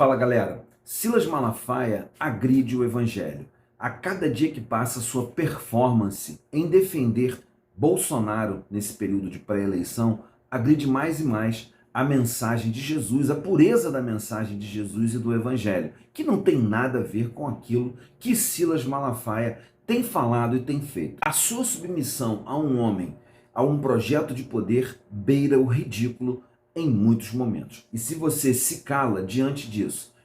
Fala galera, Silas Malafaia agride o evangelho. A cada dia que passa, sua performance em defender Bolsonaro nesse período de pré-eleição agride mais e mais a mensagem de Jesus, a pureza da mensagem de Jesus e do evangelho, que não tem nada a ver com aquilo que Silas Malafaia tem falado e tem feito. A sua submissão a um homem, a um projeto de poder, beira o ridículo em muitos momentos. E se você se cala diante disso,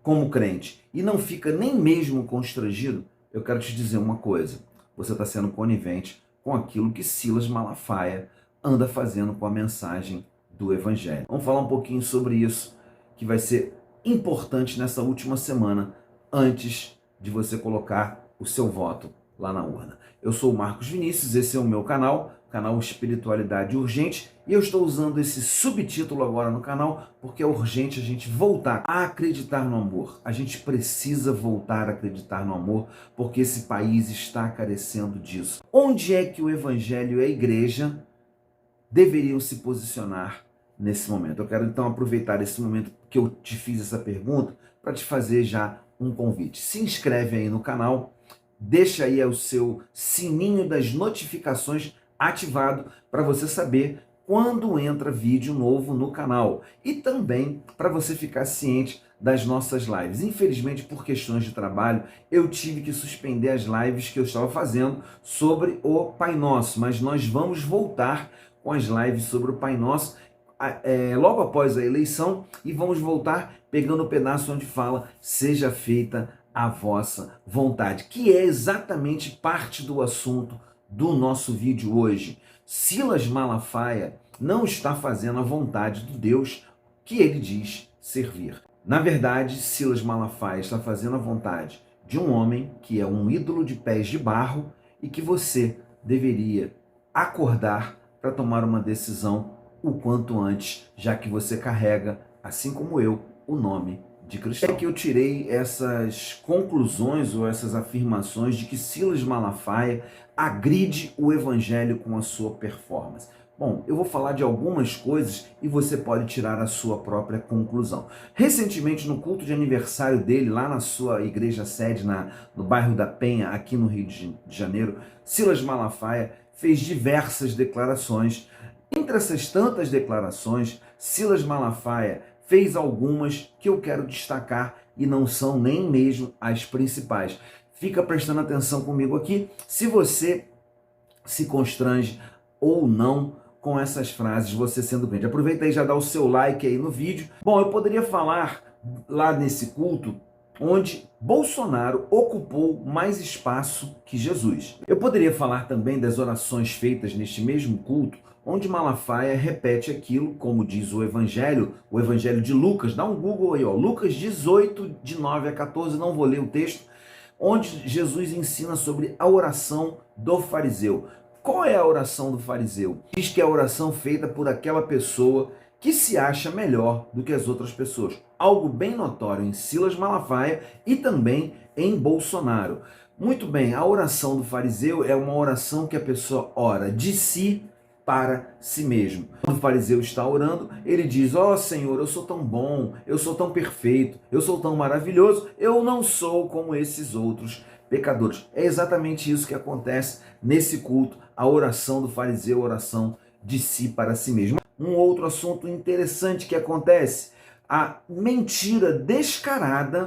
como crente, e não fica nem mesmo constrangido, eu quero te dizer uma coisa: você está sendo conivente com aquilo que Silas Malafaia anda fazendo com a mensagem do Evangelho. Vamos falar um pouquinho sobre isso, que vai ser importante nessa última semana, antes de você colocar o seu voto lá na urna. Eu sou o Marcos Vinícius, esse é o meu canal Espiritualidade Urgente, e eu estou usando esse subtítulo agora no canal porque é urgente a gente voltar a acreditar no amor. A gente precisa voltar a acreditar no amor porque esse país está carecendo disso. Onde é que o Evangelho e a Igreja deveriam se posicionar nesse momento? Eu quero então aproveitar esse momento que eu te fiz essa pergunta para te fazer já um convite. Se inscreve aí no canal, deixa aí o seu sininho das notificações ativado para você saber quando entra vídeo novo no canal e também para você ficar ciente das nossas lives. Infelizmente, por questões de trabalho, eu tive que suspender as lives que eu estava fazendo sobre o Pai Nosso, mas nós vamos voltar com as lives sobre o Pai Nosso logo após a eleição, e vamos voltar pegando o pedaço onde fala seja feita a vossa vontade, que é exatamente parte do assunto do nosso vídeo hoje. Silas Malafaia não está fazendo a vontade do Deus que ele diz servir. Na verdade, Silas Malafaia está fazendo a vontade de um homem que é um ídolo de pés de barro e que você deveria acordar para tomar uma decisão o quanto antes, já que você carrega, assim como eu, o nome de cristão. É que eu tirei essas conclusões ou essas afirmações de que Silas Malafaia agride o evangelho com a sua performance. Bom, eu vou falar de algumas coisas e você pode tirar a sua própria conclusão. Recentemente, no culto de aniversário dele, lá na sua igreja sede, no bairro da Penha, aqui no Rio de Janeiro, Silas Malafaia fez diversas declarações. Entre essas tantas declarações, Silas Malafaia fez algumas que eu quero destacar e não são nem mesmo as principais. Fica prestando atenção comigo aqui se você se constrange ou não com essas frases, você sendo crente. Aproveita aí e já dá o seu like aí no vídeo. Bom, eu poderia falar lá nesse culto onde Bolsonaro ocupou mais espaço que Jesus. Eu poderia falar também das orações feitas neste mesmo culto, onde Malafaia repete aquilo, como diz o Evangelho de Lucas. Dá um Google aí, ó, Lucas 18, de 9 a 14, não vou ler o texto, onde Jesus ensina sobre a oração do fariseu. Qual é a oração do fariseu? Diz que é a oração feita por aquela pessoa que se acha melhor do que as outras pessoas. Algo bem notório em Silas Malafaia e também em Bolsonaro. Muito bem, a oração do fariseu é uma oração que a pessoa ora de si para si mesmo. Quando o fariseu está orando, ele diz: ó Senhor, eu sou tão bom, eu sou tão perfeito, eu sou tão maravilhoso, eu não sou como esses outros pecadores. É exatamente isso que acontece nesse culto, a oração do fariseu, a oração de si para si mesmo. Um outro assunto interessante que acontece, a mentira descarada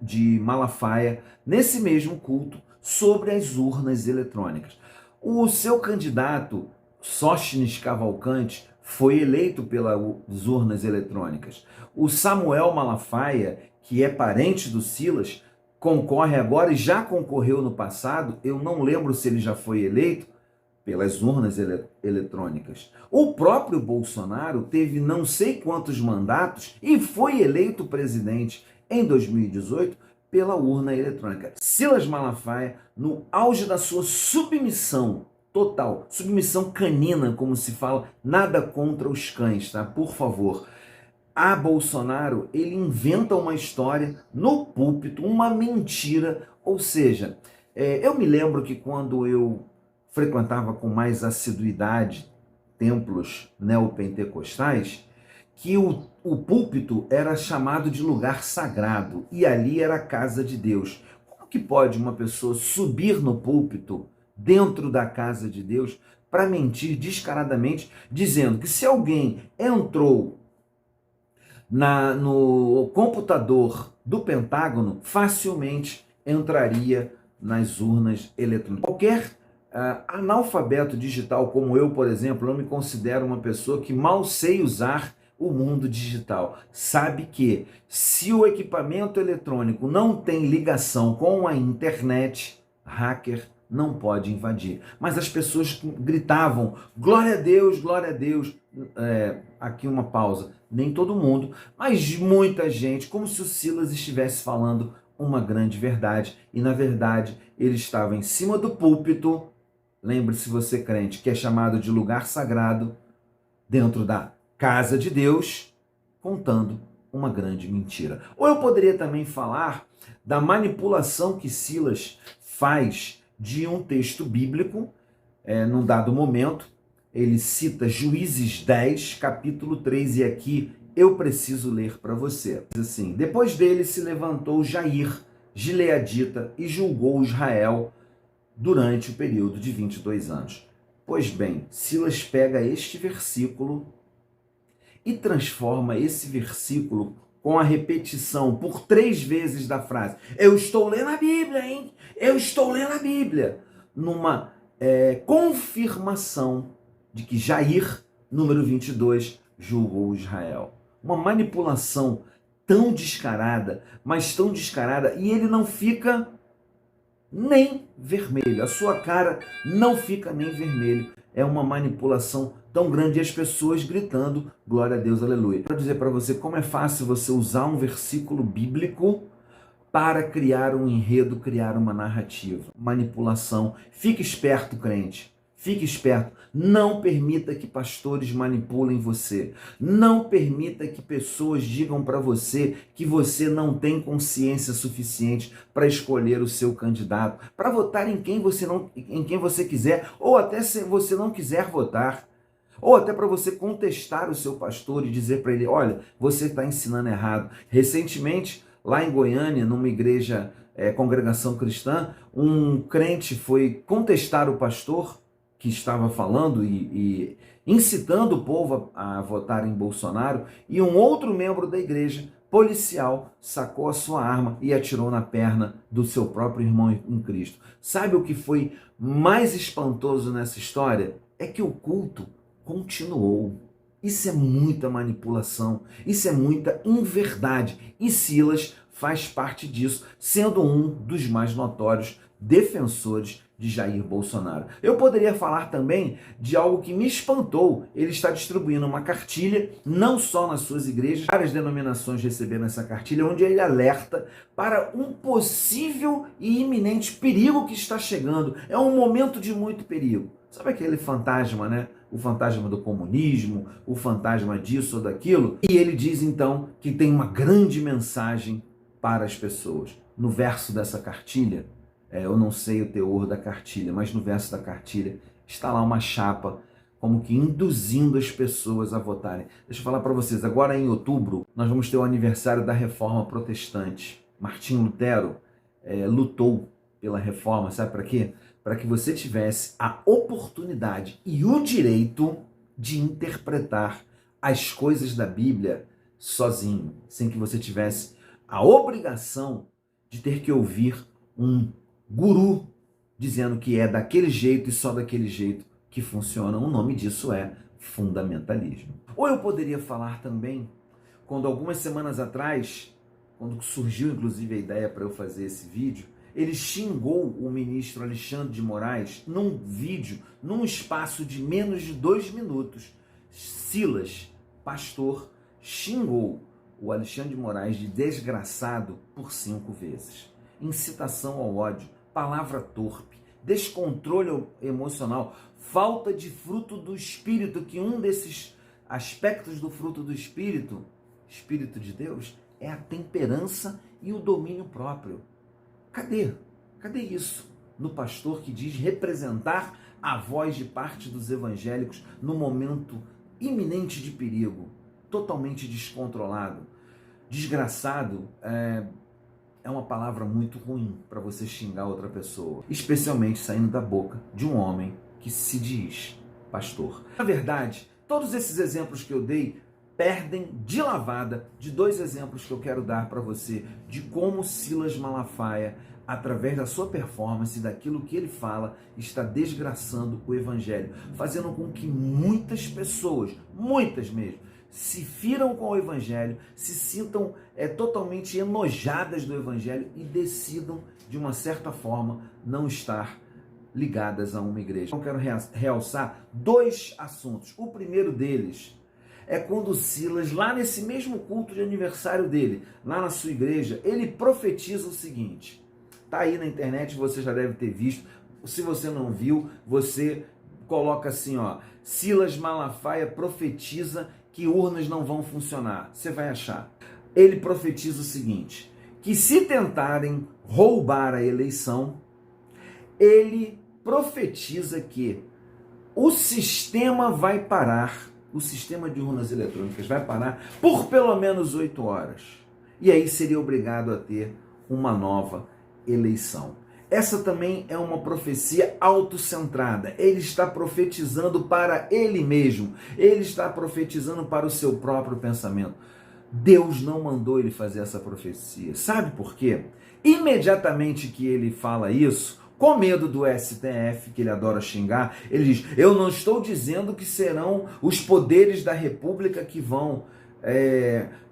de Malafaia nesse mesmo culto sobre as urnas eletrônicas. O seu candidato, Sóstenes Cavalcante, foi eleito pelas urnas eletrônicas. O Samuel Malafaia, que é parente do Silas, concorre agora e já concorreu no passado. Eu não lembro se ele já foi eleito pelas urnas eletrônicas. O próprio Bolsonaro teve não sei quantos mandatos e foi eleito presidente em 2018 pela urna eletrônica. Silas Malafaia, no auge da sua submissão total, submissão canina, como se fala, nada contra os cães, tá? Por favor. A Bolsonaro, ele inventa uma história no púlpito, uma mentira, ou seja, eu me lembro que quando eu frequentava com mais assiduidade templos neopentecostais, que o púlpito era chamado de lugar sagrado e ali era a casa de Deus. Como que pode uma pessoa subir no púlpito dentro da casa de Deus para mentir descaradamente, dizendo que se alguém entrou no computador do Pentágono, facilmente entraria nas urnas eletrônicas? Qualquer analfabeto digital como eu, por exemplo, eu me considero uma pessoa que mal sei usar o mundo digital. Sabe que se o equipamento eletrônico não tem ligação com a internet, hacker não pode invadir. Mas as pessoas gritavam, glória a Deus, glória a Deus. Aqui uma pausa. Nem todo mundo, mas muita gente, como se o Silas estivesse falando uma grande verdade. E na verdade ele estava em cima do púlpito. Lembre-se, você crente, que é chamado de lugar sagrado, dentro da casa de Deus, contando uma grande mentira. Ou eu poderia também falar da manipulação que Silas faz de um texto bíblico, num dado momento. Ele cita Juízes 10, capítulo 3, e aqui eu preciso ler para você. Diz assim: depois dele se levantou Jair, gileadita, e julgou Israel durante o período de 22 anos. Pois bem, Silas pega este versículo e transforma esse versículo com a repetição por 3 vezes da frase eu estou lendo a Bíblia, hein? Eu estou lendo a Bíblia, numa confirmação de que Jair, número 22, julgou Israel. Uma manipulação tão descarada, mas tão descarada, e ele não fica nem vermelho, a sua cara não fica nem vermelho. É uma manipulação tão grande, e as pessoas gritando, glória a Deus, aleluia. Quero dizer para você como é fácil você usar um versículo bíblico para criar um enredo, criar uma narrativa. Manipulação. Fique esperto, crente. Fique esperto. Não permita que pastores manipulem você. Não permita que pessoas digam para você que você não tem consciência suficiente para escolher o seu candidato, para votar em quem você quiser, ou até se você não quiser votar. Ou até para você contestar o seu pastor e dizer para ele, olha, você está ensinando errado. Recentemente, lá em Goiânia, numa igreja, congregação cristã, um crente foi contestar o pastor que estava falando e incitando o povo a votar em Bolsonaro, e um outro membro da igreja, policial, sacou a sua arma e atirou na perna do seu próprio irmão em Cristo. Sabe o que foi mais espantoso nessa história? É que o culto continuou. Isso é muita manipulação, isso é muita inverdade. E Silas faz parte disso, sendo um dos mais notórios defensores de Jair Bolsonaro. Eu poderia falar também de algo que me espantou. Ele está distribuindo uma cartilha, não só nas suas igrejas, várias denominações receberam essa cartilha, onde ele alerta para um possível e iminente perigo que está chegando. É um momento de muito perigo. Sabe aquele fantasma, né? O fantasma do comunismo, o fantasma disso ou daquilo. E ele diz então que tem uma grande mensagem para as pessoas. No verso dessa cartilha, eu não sei o teor da cartilha, mas no verso da cartilha está lá uma chapa como que induzindo as pessoas a votarem. Deixa eu falar para vocês, agora em outubro nós vamos ter o aniversário da Reforma Protestante. Martinho Lutero lutou pela reforma, sabe para quê? Para que você tivesse a oportunidade e o direito de interpretar as coisas da Bíblia sozinho, sem que você tivesse a obrigação de ter que ouvir um guru dizendo que é daquele jeito e só daquele jeito que funciona. O nome disso é fundamentalismo. Ou eu poderia falar também, quando algumas semanas atrás, quando surgiu inclusive a ideia para eu fazer esse vídeo, ele xingou o ministro Alexandre de Moraes num vídeo, num espaço de menos de 2 minutos. Silas, pastor, xingou o Alexandre de Moraes de desgraçado por 5 vezes. Incitação ao ódio, palavra torpe, descontrole emocional, falta de fruto do Espírito, que um desses aspectos do fruto do Espírito, Espírito de Deus, é a temperança e o domínio próprio. Cadê? Cadê isso no pastor que diz representar a voz de parte dos evangélicos no momento iminente de perigo? totalmente descontrolado. Desgraçado é uma palavra muito ruim para você xingar outra pessoa, especialmente saindo da boca de um homem que se diz pastor. Na verdade, todos esses exemplos que eu dei perdem de lavada de dois exemplos que eu quero dar para você de como Silas Malafaia, através da sua performance, daquilo que ele fala, está desgraçando o evangelho, fazendo com que muitas pessoas, muitas mesmo, se firam com o evangelho, se sintam totalmente enojadas do evangelho e decidam, de uma certa forma, não estar ligadas a uma igreja. Eu quero realçar dois assuntos. O primeiro deles é quando Silas, lá nesse mesmo culto de aniversário dele, lá na sua igreja, ele profetiza o seguinte. Tá aí na internet, você já deve ter visto. Se você não viu, você coloca assim, ó, Silas Malafaia profetiza que urnas não vão funcionar. Você vai achar. Ele profetiza o seguinte, que se tentarem roubar a eleição, ele profetiza que o sistema vai parar, o sistema de urnas eletrônicas vai parar por pelo menos 8 horas. E aí seria obrigado a ter uma nova eleição. Essa também é uma profecia autocentrada. Ele está profetizando para ele mesmo. Ele está profetizando para o seu próprio pensamento. Deus não mandou ele fazer essa profecia. Sabe por quê? Imediatamente que ele fala isso, com medo do STF, que ele adora xingar, ele diz, eu não estou dizendo que serão os poderes da República que vão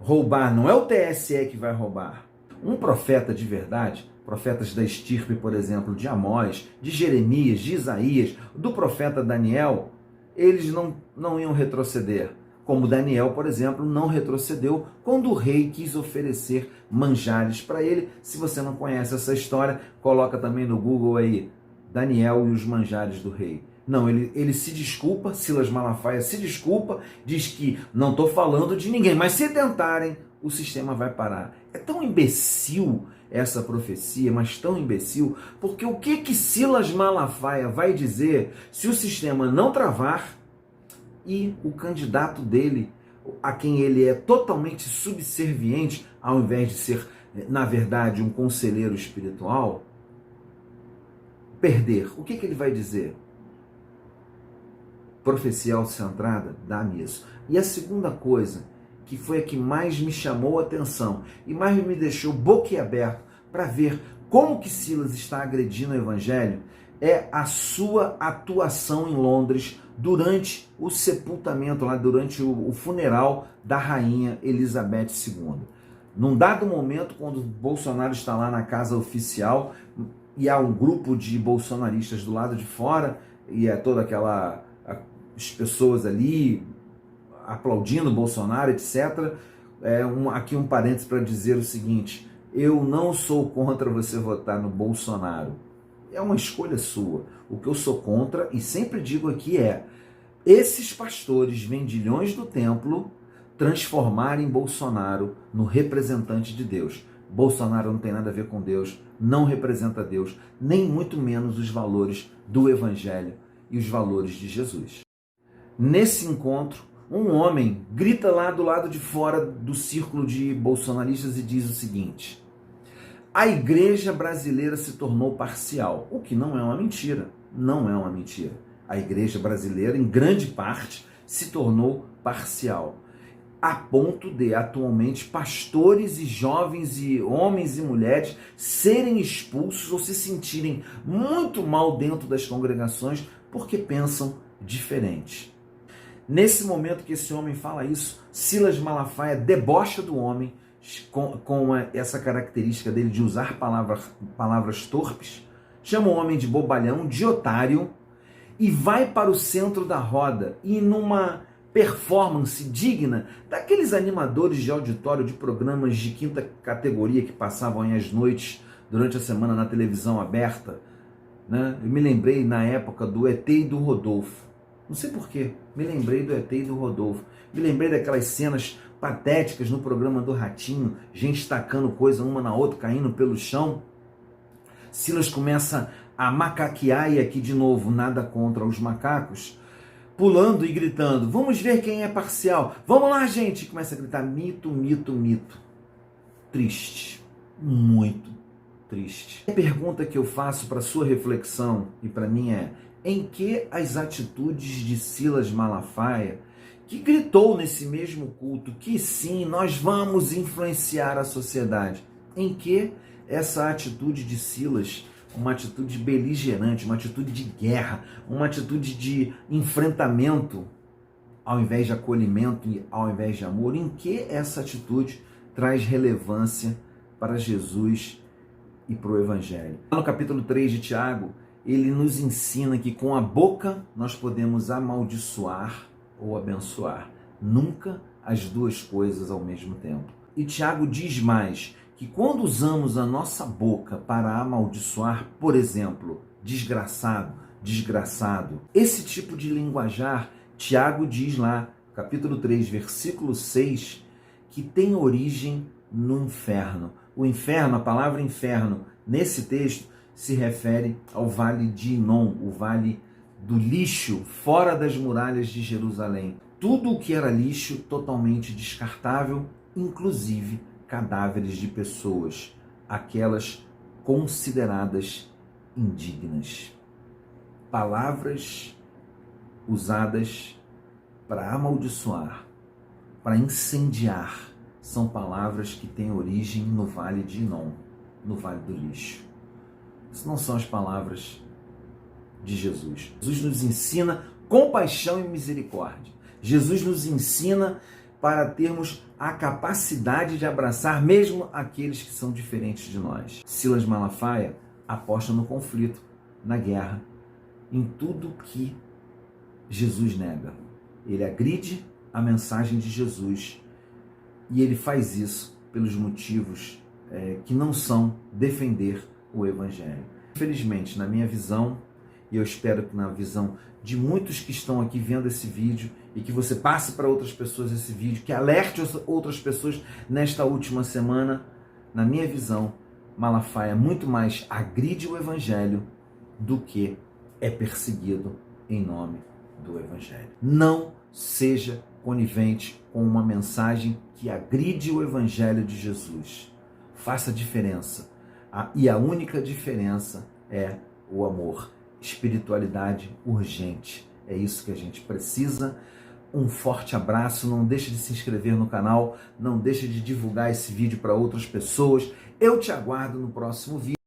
roubar. Não é o TSE que vai roubar. Um profeta de verdade, profetas da estirpe, por exemplo, de Amós, de Jeremias, de Isaías, do profeta Daniel, eles não iam retroceder. Como Daniel, por exemplo, não retrocedeu quando o rei quis oferecer manjares para ele. Se você não conhece essa história, coloca também no Google aí, Daniel e os manjares do rei. Não, ele se desculpa, Silas Malafaia se desculpa, diz que não estou falando de ninguém, mas se tentarem, o sistema vai parar. É tão imbecil essa profecia, mas tão imbecil, porque o que Silas Malafaia vai dizer se o sistema não travar e o candidato dele, a quem ele é totalmente subserviente, ao invés de ser, na verdade, um conselheiro espiritual, perder? O que ele vai dizer? Profecia autocentrada? Dá-me isso. E a segunda coisa, que foi a que mais me chamou a atenção e mais me deixou boquiaberto para ver como que Silas está agredindo o evangelho, é a sua atuação em Londres durante o sepultamento, lá durante o funeral da rainha Elizabeth II. Num dado momento, quando Bolsonaro está lá na casa oficial e há um grupo de bolsonaristas do lado de fora e é toda as pessoas ali aplaudindo Bolsonaro, etc. Aqui um parênteses para dizer o seguinte, eu não sou contra você votar no Bolsonaro. É uma escolha sua. O que eu sou contra, e sempre digo aqui, esses pastores vendilhões do templo transformarem Bolsonaro no representante de Deus. Bolsonaro não tem nada a ver com Deus, não representa Deus, nem muito menos os valores do Evangelho e os valores de Jesus. Nesse encontro, um homem grita lá do lado de fora do círculo de bolsonaristas e diz o seguinte, a igreja brasileira se tornou parcial, o que não é uma mentira, não é uma mentira. A igreja brasileira, em grande parte, se tornou parcial, a ponto de, atualmente, pastores e jovens e homens e mulheres serem expulsos ou se sentirem muito mal dentro das congregações porque pensam diferente. Nesse momento que esse homem fala isso, Silas Malafaia debocha do homem com essa característica dele de usar palavras torpes, chama o homem de bobalhão, de otário, e vai para o centro da roda e numa performance digna daqueles animadores de auditório de programas de quinta categoria que passavam aí às noites durante a semana na televisão aberta, né? Eu me lembrei na época do ET e do Rodolfo. Não sei porquê, me lembrei do ET e do Rodolfo. Me lembrei daquelas cenas patéticas no programa do Ratinho, gente tacando coisa uma na outra, caindo pelo chão. Silas começa a macaquear, e aqui de novo, nada contra os macacos, pulando e gritando: vamos ver quem é parcial, vamos lá, gente! E começa a gritar: mito, mito, mito. Triste, muito triste. A pergunta que eu faço para sua reflexão e para mim é: em que as atitudes de Silas Malafaia, que gritou nesse mesmo culto que sim, nós vamos influenciar a sociedade, em que essa atitude de Silas, uma atitude beligerante, uma atitude de guerra, uma atitude de enfrentamento, ao invés de acolhimento e ao invés de amor, em que essa atitude traz relevância para Jesus e para o Evangelho? No capítulo 3 de Tiago, ele nos ensina que com a boca nós podemos amaldiçoar ou abençoar, nunca as duas coisas ao mesmo tempo. E Tiago diz mais, que quando usamos a nossa boca para amaldiçoar, por exemplo, desgraçado, desgraçado, esse tipo de linguajar, Tiago diz lá, capítulo 3, versículo 6, que tem origem no inferno. O inferno, a palavra inferno, nesse texto, se refere ao vale de Inom, o vale do lixo, fora das muralhas de Jerusalém. Tudo o que era lixo, totalmente descartável, inclusive cadáveres de pessoas, aquelas consideradas indignas. Palavras usadas para amaldiçoar, para incendiar, são palavras que têm origem no vale de Inom, no vale do lixo. Isso não são as palavras de Jesus. Jesus nos ensina compaixão e misericórdia. Jesus nos ensina para termos a capacidade de abraçar mesmo aqueles que são diferentes de nós. Silas Malafaia aposta no conflito, na guerra, em tudo que Jesus nega. Ele agride a mensagem de Jesus e ele faz isso pelos motivos que não são defender o Evangelho. Infelizmente, na minha visão, e eu espero que na visão de muitos que estão aqui vendo esse vídeo, e que você passe para outras pessoas esse vídeo, que alerte outras pessoas nesta última semana, na minha visão, Malafaia muito mais agride o Evangelho do que é perseguido em nome do Evangelho. Não seja conivente com uma mensagem que agride o Evangelho de Jesus. Faça a diferença. E a única diferença é o amor. Espiritualidade urgente. É isso que a gente precisa. Um forte abraço. Não deixe de se inscrever no canal. Não deixe de divulgar esse vídeo para outras pessoas. Eu te aguardo no próximo vídeo.